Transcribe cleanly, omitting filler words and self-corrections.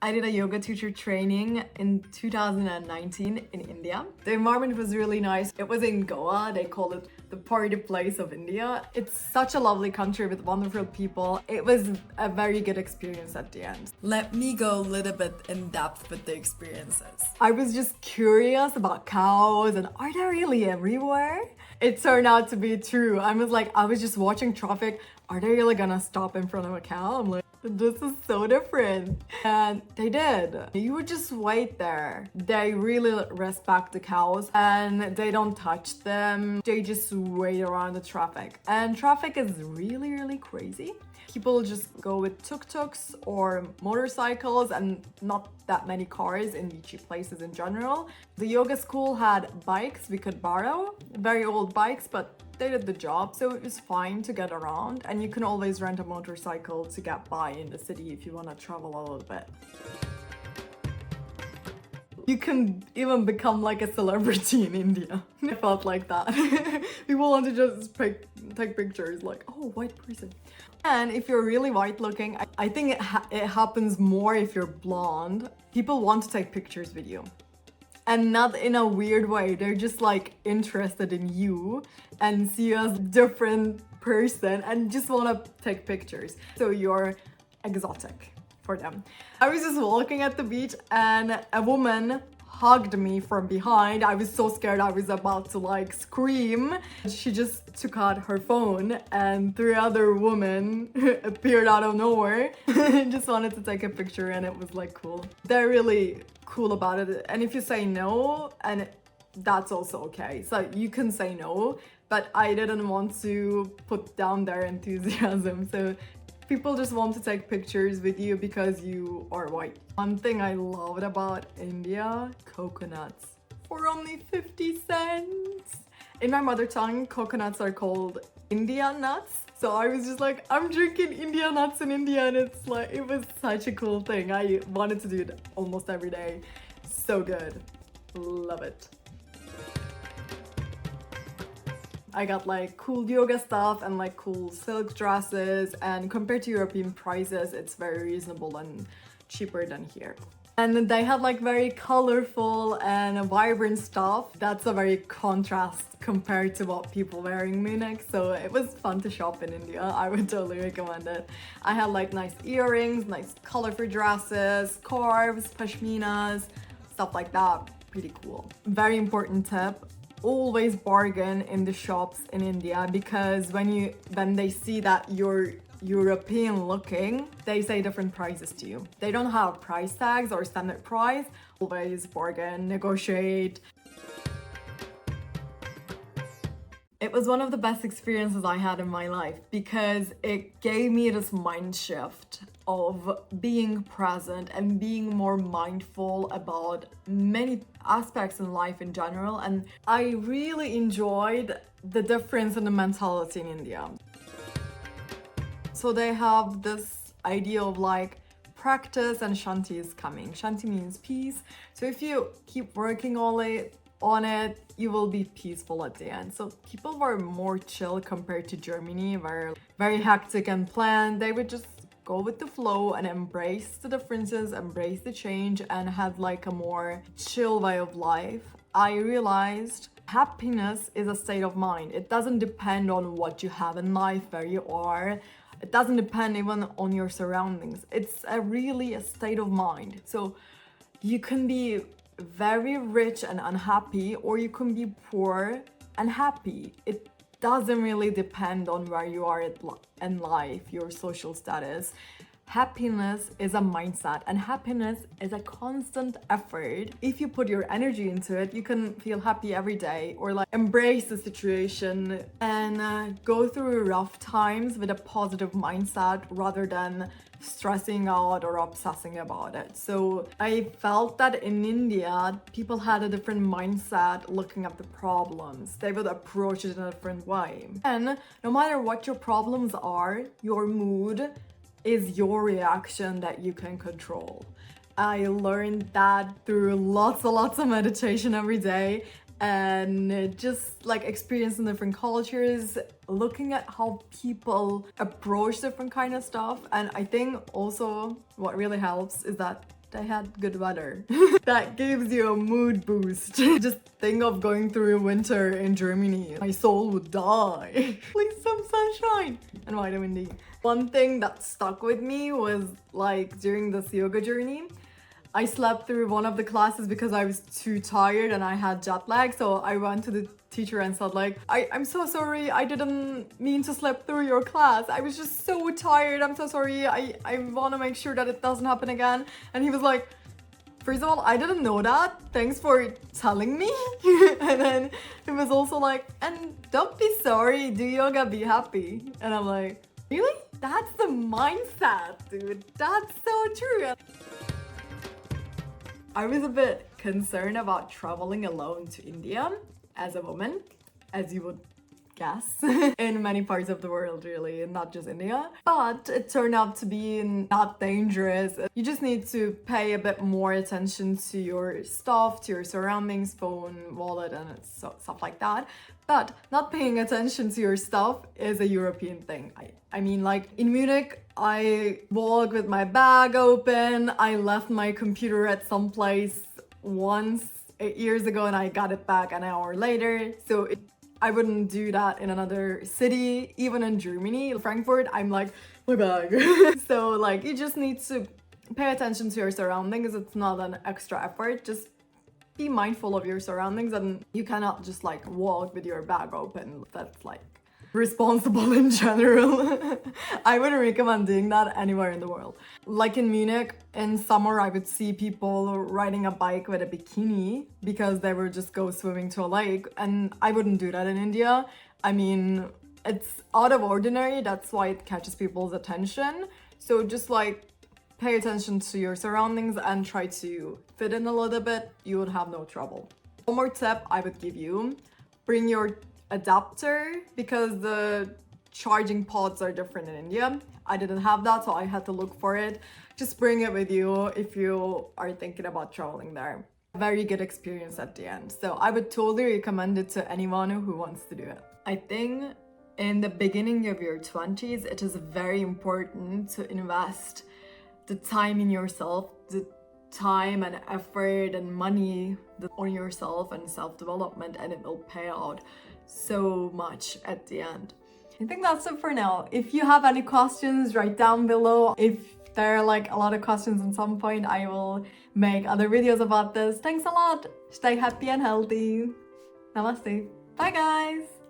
I did a yoga teacher training in 2019 in India. The environment was really nice. It was in Goa. They call it the party place of India. It's such a lovely country with wonderful people. It was a very good experience at the end. Let me go a little bit in depth with the experiences. I was just curious about cows and are they really everywhere? It turned out to be true. I was just watching traffic. Are they really gonna stop in front of a cow? I'm like, this is so different. And they did. You would just wait there. They really respect the cows and they don't touch them. They just wait around the traffic. And traffic is really, really crazy. People just go with tuk-tuks or motorcycles and not that many cars in beachy places in general. The yoga school had bikes we could borrow, very old bikes, but they did the job, so it was fine to get around. And you can always rent a motorcycle to get by in the city if you want to travel a little bit. You can even become like a celebrity in India. I felt like that. People want to just take pictures like, oh, white person. And if you're really white looking, I think it happens more if you're blonde. People want to take pictures with you. And not in a weird way. They're just like interested in you and see you as a different person and just want to take pictures. So you're exotic for them. I was just walking at the beach and a woman hugged me from behind. I was so scared I was about to like scream. She just took out her phone and three other women appeared out of nowhere and just wanted to take a picture, and it was like cool. They're really cool about it. And if you say no, and that's also okay. So you can say no, but I didn't want to put down their enthusiasm. So people just want to take pictures with you because you are white. One thing I loved about India, coconuts for only 50 cents. In my mother tongue, coconuts are called India nuts. So I was just like, I'm drinking India nuts in India, and it's like, it was such a cool thing. I wanted to do it almost every day. So good. Love it. I got like cool yoga stuff and like cool silk dresses, and compared to European prices, it's very reasonable and cheaper than here. And they had like very colorful and vibrant stuff. That's a very contrast compared to what people wear in Munich. So it was fun to shop in India. I would totally recommend it. I had like nice earrings, nice colorful dresses, scarves, pashminas, stuff like that. Pretty cool. Very important tip. Always bargain in the shops in India, because when they see that you're European looking, they say different prices to you. They don't have price tags or standard price. Always bargain, negotiate. It was one of the best experiences I had in my life because it gave me this mind shift of being present and being more mindful about many aspects in life in general. And I really enjoyed the difference in the mentality in India. So they have this idea of like practice and Shanti is coming. Shanti means peace. So if you keep working on it, you will be peaceful at the end. So people were more chill compared to Germany, where very hectic and planned. They would just go with the flow and embrace the differences, embrace the change, and have like a more chill way of life. I realized happiness is a state of mind. It doesn't depend on what you have in life, where you are. It doesn't depend even on your surroundings. It's really a state of mind. So you can be very rich and unhappy, or you can be poor and happy. It doesn't really depend on where you are in life, your social status. Happiness is a mindset, and happiness is a constant effort. If you put your energy into it, you can feel happy every day, or like embrace the situation and go through rough times with a positive mindset rather than stressing out or obsessing about it. So I felt that in India, people had a different mindset looking at the problems. They would approach it in a different way. And no matter what your problems are, your mood is your reaction that you can control. I learned that through lots of meditation every day, and just like experiencing different cultures, looking at how people approach different kind of stuff. And I think also what really helps is that they had good weather. That gives you a mood boost. Just think of going through winter in Germany. My soul would die. Please, some sunshine and vitamin D. One thing that stuck with me was like during this yoga journey, I slept through one of the classes because I was too tired and I had jet lag. So I went to the teacher and said like, I'm so sorry, I didn't mean to sleep through your class. I was just so tired. I'm so sorry. I want to make sure that it doesn't happen again. And he was like, first of all, I didn't know that. Thanks for telling me. And then he was also like, and don't be sorry, do yoga, be happy. And I'm like, really? That's the mindset, dude. That's so true. I was a bit concerned about traveling alone to India as a woman, as you would guess, in many parts of the world really, and not just India. But it turned out to be not dangerous. You just need to pay a bit more attention to your stuff, to your surroundings, phone, wallet, and stuff like that. But not paying attention to your stuff is a European thing. I mean, like in Munich, I walked with my bag open. I left my computer at some place once 8 years ago and I got it back an hour later. So I wouldn't do that in another city, even in Germany. Frankfurt, I'm like, my bag. So like you just need to pay attention to your surroundings. It's not an extra effort. Just be mindful of your surroundings and you cannot just like walk with your bag open. That's like responsible in general. I wouldn't recommend doing that anywhere in the world. Like in Munich, in summer I would see people riding a bike with a bikini because they would just go swimming to a lake, and I wouldn't do that in India. I mean, it's out of ordinary, that's why it catches people's attention. So just like pay attention to your surroundings and try to fit in a little bit, you would have no trouble. One more tip I would give you, bring your adapter because the charging pods are different in India. I didn't have that, so I had to look for it. Just bring it with you if you are thinking about traveling there. Very good experience at the end. So I would totally recommend it to anyone who wants to do it. I think in the beginning of your 20s, it is very important to invest the time in yourself, the time and effort and money on yourself and self-development, and it will pay out so much at the end. I think that's it for now. If you have any questions, write down below. If there are like a lot of questions at some point, I will make other videos about this. Thanks a lot. Stay happy and healthy. Namaste. Bye guys.